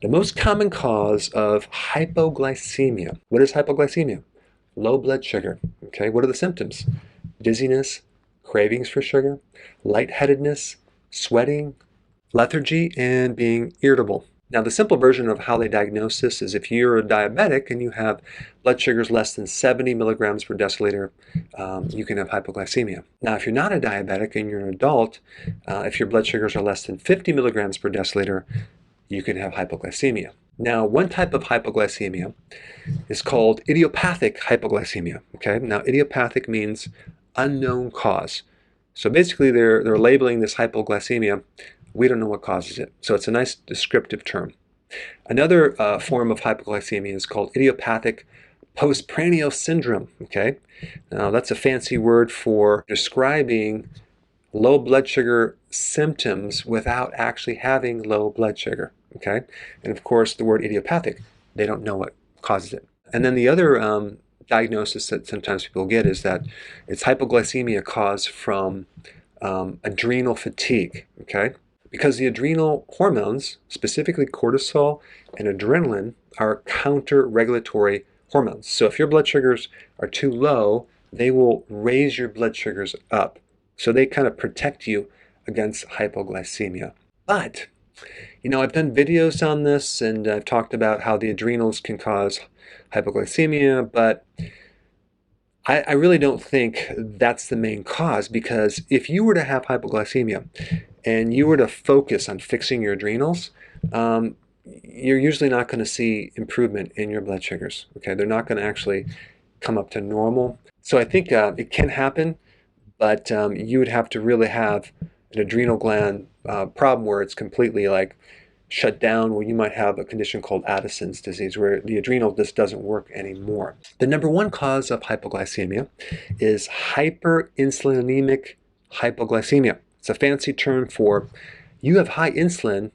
The most common cause of hypoglycemia. What is hypoglycemia? Low blood sugar. Okay, what are the symptoms? Dizziness, cravings for sugar, lightheadedness, sweating, lethargy, and being irritable. Now, the simple version of how they diagnose this is if you're a diabetic and you have blood sugars less than 70 milligrams per deciliter, you can have hypoglycemia. Now, if you're not a diabetic and you're an adult, if your blood sugars are less than 50 milligrams per deciliter, you can have hypoglycemia. Now, one type of hypoglycemia is called idiopathic hypoglycemia. Okay, now idiopathic means unknown cause. So basically, they're labeling this hypoglycemia. We don't know what causes it. So it's a nice descriptive term. Another form of hypoglycemia is called idiopathic postprandial syndrome. Okay, now that's a fancy word for describing low blood sugar symptoms without actually having low blood sugar. Okay, and of course the word idiopathic, they don't know what causes it. And then the other diagnosis that sometimes people get is that it's hypoglycemia caused from adrenal fatigue. Okay, because the adrenal hormones, specifically cortisol and adrenaline, are counter-regulatory hormones. So if your blood sugars are too low, they will raise your blood sugars up. So they kind of protect you against hypoglycemia. But, you know, I've done videos on this and I've talked about how the adrenals can cause hypoglycemia, but I really don't think that's the main cause, because if you were to have hypoglycemia and you were to focus on fixing your adrenals, you're usually not going to see improvement in your blood sugars. Okay, they're not going to actually come up to normal. So I think it can happen, but you would have to really have an adrenal gland problem where it's completely like shut down, where you might have a condition called Addison's disease, where the adrenal just doesn't work anymore. The number one cause of hypoglycemia is hyperinsulinemic hypoglycemia. It's a fancy term for you have high insulin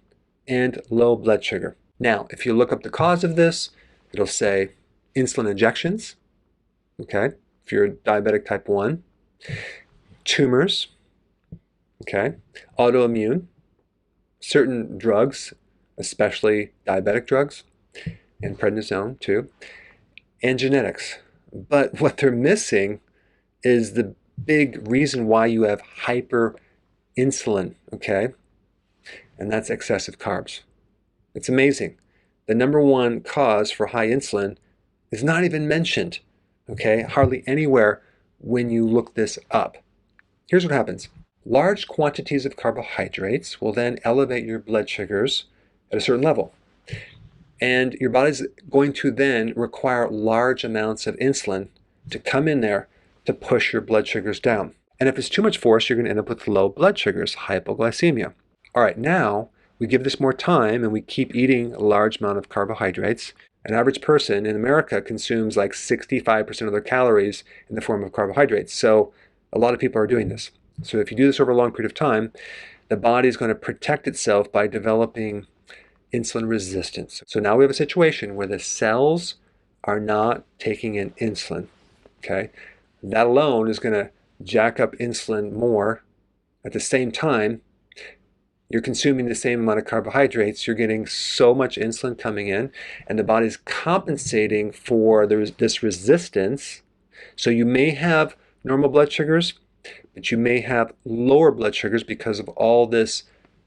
and low blood sugar. Now, if you look up the cause of this, it'll say insulin injections, okay, if you're diabetic type 1, tumors, okay, autoimmune, certain drugs, especially diabetic drugs, and prednisone too, and genetics. But what they're missing is the big reason why you have hyperinsulin, okay? And that's excessive carbs. It's amazing. The number one cause for high insulin is not even mentioned, okay? Hardly anywhere when you look this up. Here's what happens. Large quantities of carbohydrates will then elevate your blood sugars at a certain level. And your body's going to then require large amounts of insulin to come in there to push your blood sugars down. And if it's too much force, you're going to end up with low blood sugars, hypoglycemia. All right, now we give this more time and we keep eating a large amount of carbohydrates. An average person in America consumes like 65% of their calories in the form of carbohydrates. So a lot of people are doing this. So if you do this over a long period of time, the body is going to protect itself by developing insulin resistance. So now we have a situation where the cells are not taking in insulin, okay? That alone is going to jack up insulin more. At the same time, you're consuming the same amount of carbohydrates, you're getting so much insulin coming in, and the body's compensating for this resistance. So you may have normal blood sugars, but you may have lower blood sugars because of all this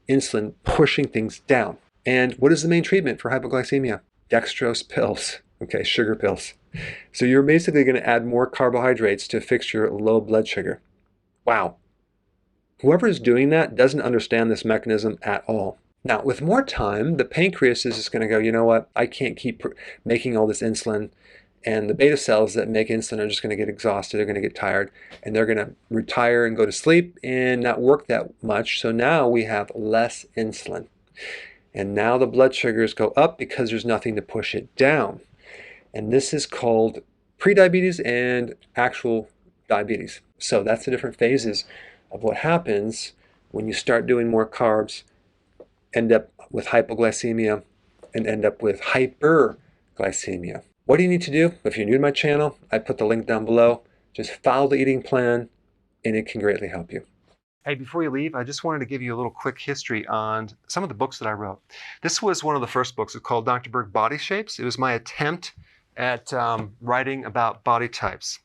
insulin pushing things down. And what is the main treatment for hypoglycemia? Dextrose pills, okay, sugar pills. So you're basically going to add more carbohydrates to fix your low blood sugar. Wow. Whoever is doing that doesn't understand this mechanism at all. Now, with more time, the pancreas is just going to go, you know what, I can't keep making all this insulin. And the beta cells that make insulin are just going to get exhausted, they're going to get tired, and they're going to retire and go to sleep and not work that much. So now we have less insulin. And now the blood sugars go up because there's nothing to push it down. And this is called prediabetes and actual diabetes. So that's the different phases of what happens when you start doing more carbs, end up with hypoglycemia, and end up with hyperglycemia. What do you need to do? If you're new to my channel, I put the link down below. Just follow the eating plan, and it can greatly help you. Hey, before you leave, I just wanted to give you a little quick history on some of the books that I wrote. This was one of the first books. It's called Dr. Berg Body Shapes. It was my attempt at writing about body types.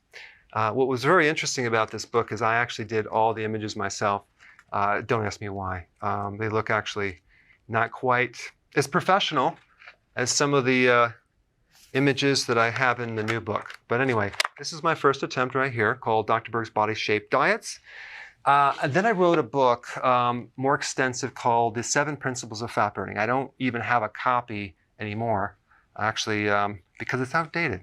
What was very interesting about this book is I actually did all the images myself. Don't ask me why. They look actually not quite as professional as some of the images that I have in the new book. But anyway, this is my first attempt right here called Dr. Berg's Body Shape Diets. And then I wrote a book more extensive called The 7 Principles of Fat Burning. I don't even have a copy anymore, actually, because it's outdated.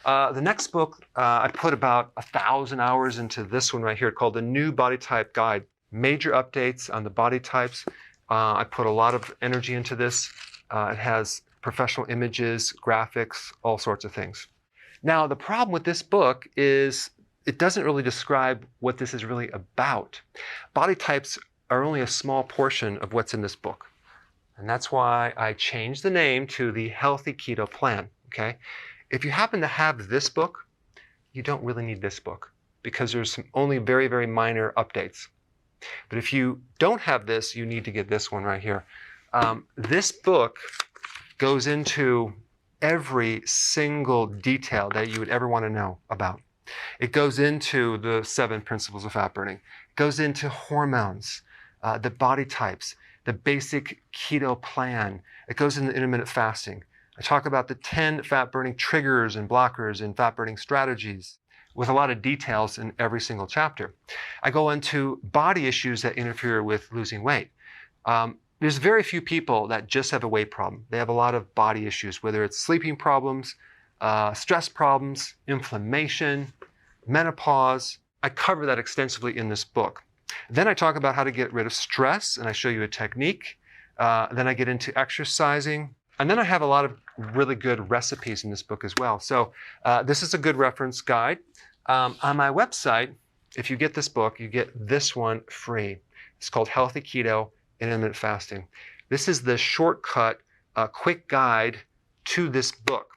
The next book, I put about 1,000 hours into this one right here called The New Body Type Guide. Major updates on the body types. I put a lot of energy into this. It has professional images, graphics, all sorts of things. Now, the problem with this book is it doesn't really describe what this is really about. Body types are only a small portion of what's in this book. And that's why I changed the name to the Healthy Keto Plan, okay? If you happen to have this book, you don't really need this book because there's some only very, very minor updates. But if you don't have this, you need to get this one right here. This book goes into every single detail that you would ever want to know about. It goes into the 7 principles of fat burning. It goes into hormones, the body types, the basic keto plan. It goes into intermittent fasting. I talk about the 10 fat burning triggers and blockers and fat burning strategies with a lot of details in every single chapter. I go into body issues that interfere with losing weight. There's very few people that just have a weight problem. They have a lot of body issues, whether it's sleeping problems, stress problems, inflammation, menopause. I cover that extensively in this book. Then I talk about how to get rid of stress, and I show you a technique. Then I get into exercising. And then I have a lot of really good recipes in this book as well. So this is a good reference guide. On my website, if you get this book, you get this one free. It's called Healthy Keto and Intermittent Fasting. This is the shortcut, quick guide to this book.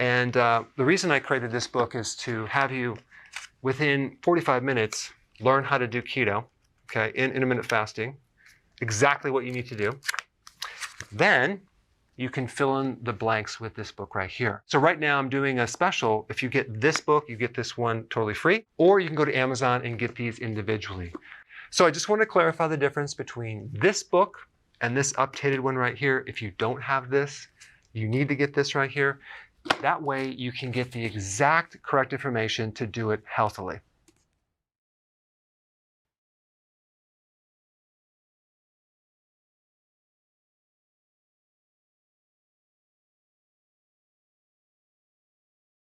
And the reason I created this book is to have you, within 45 minutes, learn how to do keto, okay, in intermittent fasting, exactly what you need to do. Then you can fill in the blanks with this book right here. So right now I'm doing a special. If you get this book, you get this one totally free, or you can go to Amazon and get these individually. So I just want to clarify the difference between this book and this updated one right here. If you don't have this, you need to get this right here. That way you can get the exact correct information to do it healthily.